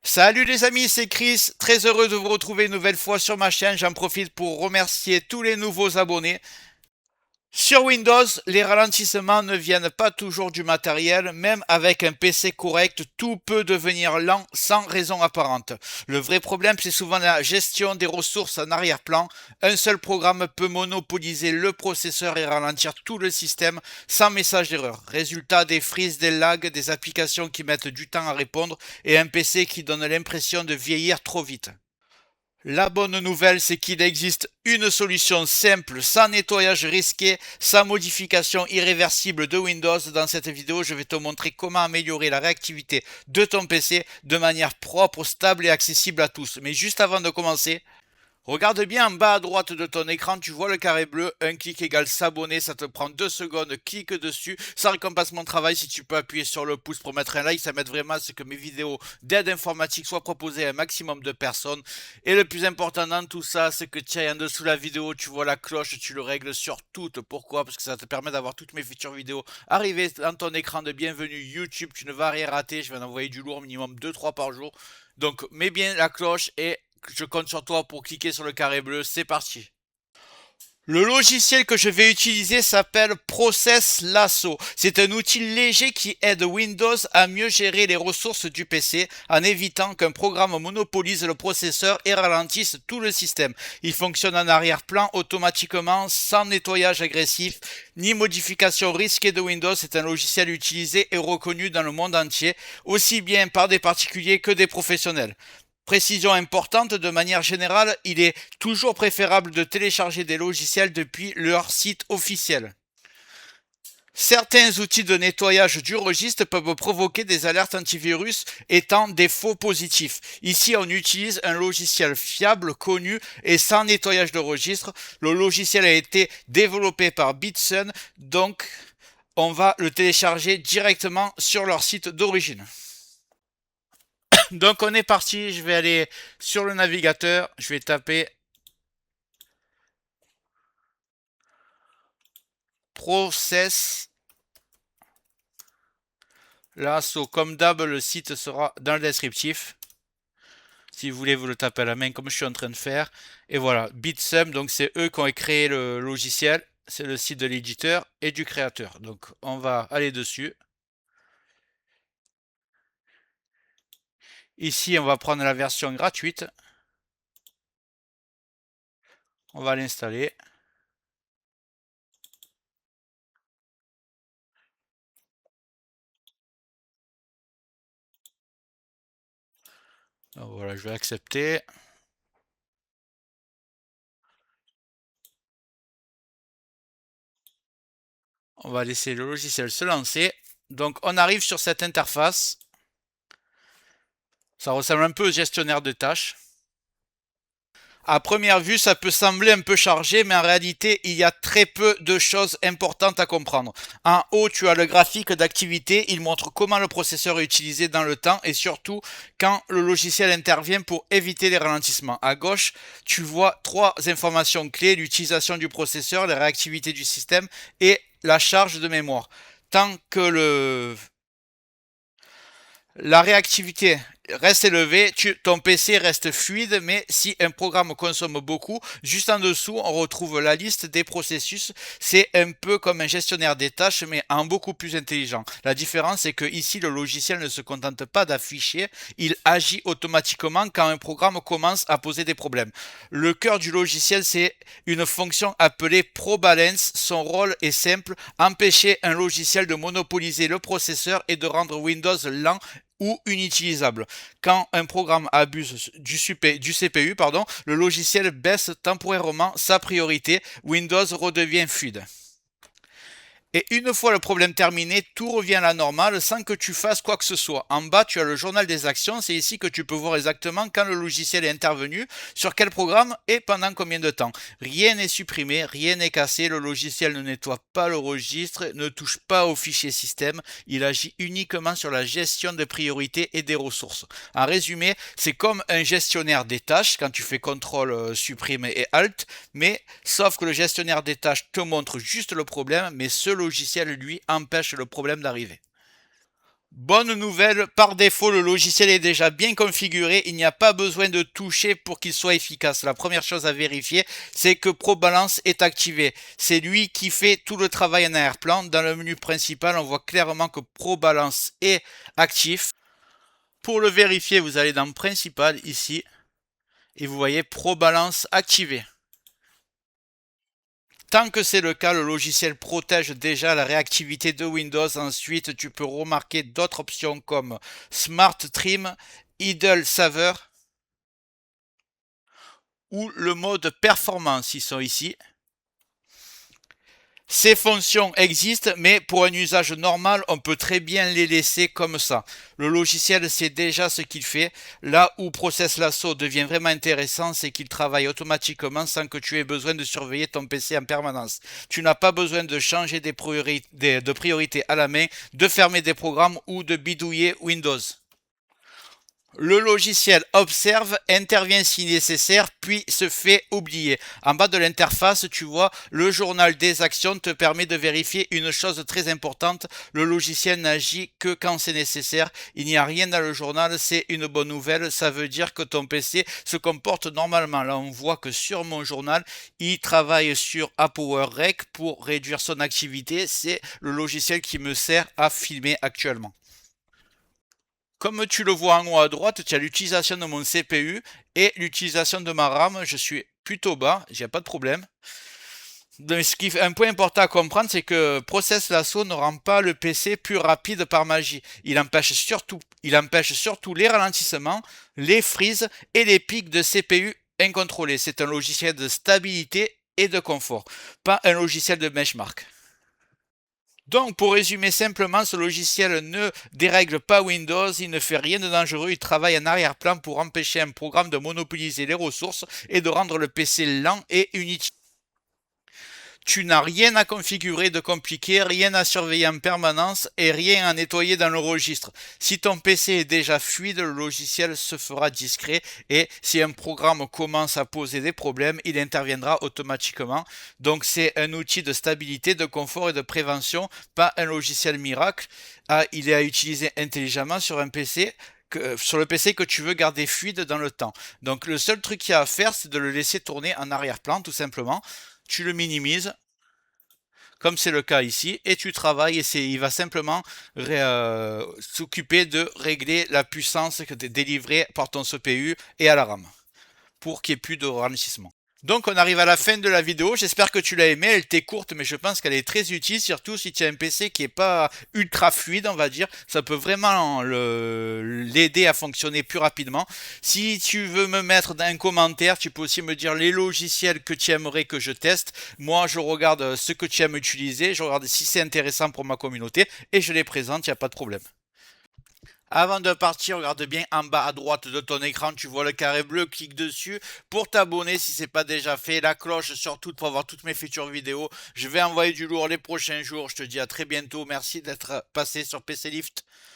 Salut les amis, c'est Chris, très heureux de vous retrouver une nouvelle fois sur ma chaîne. J'en profite pour remercier tous les nouveaux abonnés. Sur Windows, les ralentissements ne viennent pas toujours du matériel, même avec un PC correct, tout peut devenir lent sans raison apparente. Le vrai problème, c'est souvent la gestion des ressources en arrière-plan. Un seul programme peut monopoliser le processeur et ralentir tout le système sans message d'erreur. Résultat, des freezes, des lags, des applications qui mettent du temps à répondre et un PC qui donne l'impression de vieillir trop vite. La bonne nouvelle, c'est qu'il existe une solution simple, sans nettoyage risqué, sans modification irréversible de Windows. Dans cette vidéo, je vais te montrer comment améliorer la réactivité de ton PC de manière propre, stable et accessible à tous. Mais juste avant de commencer, regarde bien en bas à droite de ton écran, tu vois le carré bleu, un clic égale s'abonner, ça te prend 2 secondes, clique dessus, ça récompense mon travail. Si tu peux appuyer sur le pouce pour mettre un like, ça m'aide vraiment à ce que mes vidéos d'aide informatique soient proposées à un maximum de personnes. Et le plus important dans tout ça, c'est que tiens, en dessous de la vidéo, tu vois la cloche, tu le règles sur toutes. Pourquoi? Parce que ça te permet d'avoir toutes mes futures vidéos arriver dans ton écran de bienvenue YouTube, tu ne vas rien rater, je vais en envoyer du lourd, minimum 2-3 par jour. Donc mets bien la cloche et je compte sur toi pour cliquer sur le carré bleu. C'est parti. Le logiciel que je vais utiliser s'appelle Process Lasso. C'est un outil léger qui aide Windows à mieux gérer les ressources du PC en évitant qu'un programme monopolise le processeur et ralentisse tout le système. Il fonctionne en arrière-plan automatiquement sans nettoyage agressif ni modification risquée de Windows. C'est un logiciel utilisé et reconnu dans le monde entier, aussi bien par des particuliers que des professionnels. Précision importante, de manière générale, il est toujours préférable de télécharger des logiciels depuis leur site officiel. Certains outils de nettoyage du registre peuvent provoquer des alertes antivirus étant des faux positifs. Ici, on utilise un logiciel fiable, connu et sans nettoyage de registre. Le logiciel a été développé par Bitsun, donc on va le télécharger directement sur leur site d'origine. Donc on est parti, je vais aller sur le navigateur, je vais taper Process Lasso. Comme d'hab, le site sera dans le descriptif. Si vous voulez, vous le tapez à la main comme je suis en train de faire. Et voilà, Bitsum, donc c'est eux qui ont créé le logiciel. C'est le site de l'éditeur et du créateur. Donc on va aller dessus. Ici, on va prendre la version gratuite. On va l'installer. Donc voilà, je vais accepter. On va laisser le logiciel se lancer. Donc on arrive sur cette interface. Ça ressemble un peu au gestionnaire de tâches. À première vue, ça peut sembler un peu chargé, mais en réalité, il y a très peu de choses importantes à comprendre. En haut, tu as le graphique d'activité. Il montre comment le processeur est utilisé dans le temps et surtout quand le logiciel intervient pour éviter les ralentissements. À gauche, tu vois trois informations clés, l'utilisation du processeur, la réactivité du système et la charge de mémoire. Tant que la réactivité reste élevée, ton PC reste fluide, mais si un programme consomme beaucoup, juste en dessous, on retrouve la liste des processus. C'est un peu comme un gestionnaire des tâches, mais en beaucoup plus intelligent. La différence, c'est que ici, le logiciel ne se contente pas d'afficher, il agit automatiquement quand un programme commence à poser des problèmes. Le cœur du logiciel, c'est une fonction appelée ProBalance. Son rôle est simple, empêcher un logiciel de monopoliser le processeur et de rendre Windows lent ou inutilisable. Quand un programme abuse du CPU, le logiciel baisse temporairement sa priorité. Windows redevient fluide. Et une fois le problème terminé, tout revient à la normale sans que tu fasses quoi que ce soit. En bas, tu as le journal des actions. C'est ici que tu peux voir exactement quand le logiciel est intervenu, sur quel programme et pendant combien de temps. Rien n'est supprimé, rien n'est cassé. Le logiciel ne nettoie pas le registre, ne touche pas au fichier système. Il agit uniquement sur la gestion des priorités et des ressources. En résumé, c'est comme un gestionnaire des tâches quand tu fais CTRL, supprime et Alt, mais sauf que le gestionnaire des tâches te montre juste le problème, mais ce logiciel, lui, empêche le problème d'arriver. Bonne nouvelle, par défaut, le logiciel est déjà bien configuré. Il n'y a pas besoin de toucher pour qu'il soit efficace. La première chose à vérifier, c'est que ProBalance est activé. C'est lui qui fait tout le travail en arrière-plan. Dans le menu principal, on voit clairement que ProBalance est actif. Pour le vérifier, vous allez dans Principal ici et vous voyez ProBalance activé. Tant que c'est le cas, le logiciel protège déjà la réactivité de Windows. Ensuite, tu peux remarquer d'autres options comme Smart Trim, Idle Saver ou le mode performance. Ils sont ici. Ces fonctions existent, mais pour un usage normal, on peut très bien les laisser comme ça. Le logiciel sait déjà ce qu'il fait. Là où Process Lasso devient vraiment intéressant, c'est qu'il travaille automatiquement sans que tu aies besoin de surveiller ton PC en permanence. Tu n'as pas besoin de changer des priorités à la main, de fermer des programmes ou de bidouiller Windows. Le logiciel observe, intervient si nécessaire, puis se fait oublier. En bas de l'interface, tu vois, le journal des actions te permet de vérifier une chose très importante. Le logiciel n'agit que quand c'est nécessaire. Il n'y a rien dans le journal, c'est une bonne nouvelle. Ça veut dire que ton PC se comporte normalement. Là, on voit que sur mon journal, il travaille sur ApowerRec pour réduire son activité. C'est le logiciel qui me sert à filmer actuellement. Comme tu le vois en haut à droite, tu as l'utilisation de mon CPU et l'utilisation de ma RAM. Je suis plutôt bas, il n'y a pas de problème. Donc, un point important à comprendre, c'est que Process Lasso ne rend pas le PC plus rapide par magie. Il empêche surtout les ralentissements, les freezes et les pics de CPU incontrôlés. C'est un logiciel de stabilité et de confort, pas un logiciel de benchmark. Donc, pour résumer simplement, ce logiciel ne dérègle pas Windows, il ne fait rien de dangereux, il travaille en arrière-plan pour empêcher un programme de monopoliser les ressources et de rendre le PC lent et inutile. Tu n'as rien à configurer de compliqué, rien à surveiller en permanence et rien à nettoyer dans le registre. Si ton PC est déjà fluide, le logiciel se fera discret et si un programme commence à poser des problèmes, il interviendra automatiquement. Donc c'est un outil de stabilité, de confort et de prévention, pas un logiciel miracle. Il est à utiliser intelligemment sur un PC sur le PC que tu veux garder fluide dans le temps. Donc le seul truc qu'il y a à faire, c'est de le laisser tourner en arrière-plan, tout simplement. Tu le minimises, comme c'est le cas ici, et tu travailles et il va simplement s'occuper de régler la puissance que tu es délivrée par ton CPU et à la RAM pour qu'il n'y ait plus de ralentissement. Donc on arrive à la fin de la vidéo, j'espère que tu l'as aimée, elle était courte mais je pense qu'elle est très utile, surtout si tu as un PC qui est pas ultra fluide on va dire, ça peut vraiment l'aider à fonctionner plus rapidement. Si tu veux me mettre dans un commentaire, tu peux aussi me dire les logiciels que tu aimerais que je teste. Moi je regarde ce que tu aimes utiliser, je regarde si c'est intéressant pour ma communauté et je les présente, il n'y a pas de problème. Avant de partir, regarde bien en bas à droite de ton écran, tu vois le carré bleu, clique dessus pour t'abonner si ce n'est pas déjà fait, la cloche surtout pour voir toutes mes futures vidéos. Je vais envoyer du lourd les prochains jours, je te dis à très bientôt, merci d'être passé sur PC Lift.